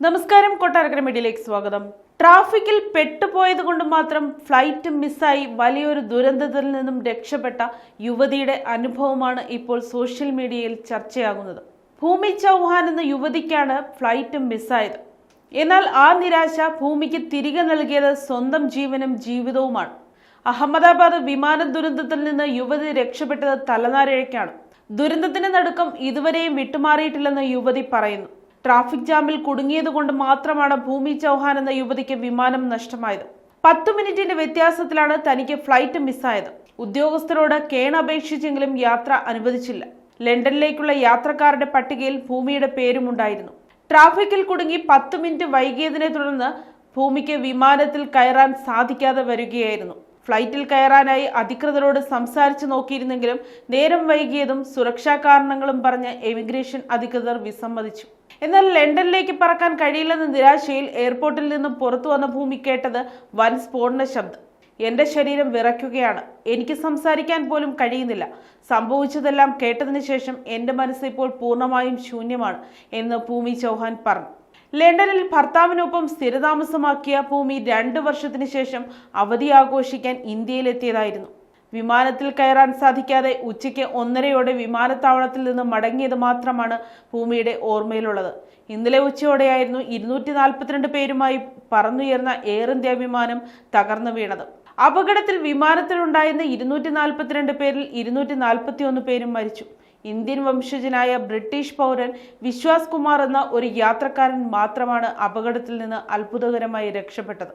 നമസ്കാരം, കൊട്ടാരക്കര മീഡിയയിലേക്ക് സ്വാഗതം. ട്രാഫിക്കിൽ പെട്ടുപോയത് കൊണ്ട് മാത്രം ഫ്ലൈറ്റ് മിസ്സായി വലിയൊരു ദുരന്തത്തിൽ നിന്നും രക്ഷപ്പെട്ട യുവതിയുടെ അനുഭവമാണ് ഇപ്പോൾ സോഷ്യൽ മീഡിയയിൽ ചർച്ചയാകുന്നത്. ഭൂമി ചൗഹാൻ എന്ന യുവതിക്കാണ് ഫ്ലൈറ്റ് മിസ്സായത്. എന്നാൽ ആ നിരാശ ഭൂമിക്ക് തിരികെ നൽകിയത് സ്വന്തം ജീവനും ജീവിതവുമാണ്. അഹമ്മദാബാദ് വിമാന ദുരന്തത്തിൽ നിന്ന് യുവതി രക്ഷപ്പെട്ടത് തലനാരിഴയ്ക്കാണ്. ദുരന്തത്തിന്റെ നടുക്കം ഇതുവരെയും വിട്ടുമാറിയിട്ടില്ലെന്ന് യുവതി പറയുന്നു. ട്രാഫിക് ജാമിൽ കുടുങ്ങിയതുകൊണ്ട് മാത്രമാണ് ഭൂമി ചൗഹാൻ എന്ന യുവതിക്ക് വിമാനം നഷ്ടമായത്. 10 മിനിറ്റിന്റെ വ്യത്യാസത്തിലാണ് തനിക്ക് ഫ്ലൈറ്റ് മിസ്സായത്. ഉദ്യോഗസ്ഥരോട് കേണപേക്ഷിച്ചെങ്കിലും യാത്ര അനുവദിച്ചില്ല. ലണ്ടനിലേക്കുള്ള യാത്രക്കാരുടെ പട്ടികയിൽ ഭൂമിയുടെ പേരുമുണ്ടായിരുന്നു. ട്രാഫിക്കിൽ കുടുങ്ങി 10 മിനിറ്റ് വൈകിയതിനെ തുടർന്ന് ഭൂമിക്ക് വിമാനത്തിൽ കയറാൻ സാധിക്കാതെ വരികയായിരുന്നു. ഫ്ലൈറ്റിൽ കയറാനായി അധികൃതരോട് സംസാരിച്ചു നോക്കിയിരുന്നെങ്കിലും നേരം വൈകിയതും സുരക്ഷാ കാരണങ്ങളും പറഞ്ഞ് എമിഗ്രേഷൻ അധികൃതർ വിസമ്മതിച്ചു. എന്നാൽ ലണ്ടനിലേക്ക് പറക്കാൻ കഴിയില്ലെന്ന നിരാശയിൽ എയർപോർട്ടിൽ നിന്നും പുറത്തു വന്ന ഭൂമി കേട്ടത് വൻ സ്ഫോടന ശബ്ദം. എന്റെ ശരീരം വിറയ്ക്കുകയാണ്, എനിക്ക് സംസാരിക്കാൻ പോലും കഴിയുന്നില്ല. സംഭവിച്ചതെല്ലാം കേട്ടതിന് ശേഷം എന്റെ മനസ്സ് ഇപ്പോൾ പൂർണ്ണമായും ശൂന്യമാണ് എന്ന് ഭൂമി ചൗഹാൻ പറഞ്ഞു. ലണ്ടനിൽ ഭർത്താവിനൊപ്പം സ്ഥിരതാമസമാക്കിയ ഭൂമി 2 വർഷത്തിന് ശേഷം അവധി ആഘോഷിക്കാൻ ഇന്ത്യയിലെത്തിയതായിരുന്നു. വിമാനത്തിൽ കയറാൻ സാധിക്കാതെ ഉച്ചയ്ക്ക് 1:30 വിമാനത്താവളത്തിൽ നിന്ന് മടങ്ങിയത് മാത്രമാണ് ഭൂമിയുടെ ഓർമ്മയിലുള്ളത്. ഇന്നലെ ഉച്ചയോടെയായിരുന്നു 242 പേരുമായി പറന്നുയർന്ന എയർ ഇന്ത്യ വിമാനം തകർന്നു വീണത്. അപകടത്തിൽ വിമാനത്തിലുണ്ടായിരുന്ന 242 പേരിൽ 241 പേരും മരിച്ചു. ഇന്ത്യൻ വംശജനായ ബ്രിട്ടീഷ് പൗരൻ വിശ്വാസ് കുമാർ എന്ന ഒരു യാത്രക്കാരൻ മാത്രമാണ് അപകടത്തിൽ നിന്ന് അത്ഭുതകരമായി രക്ഷപ്പെട്ടത്.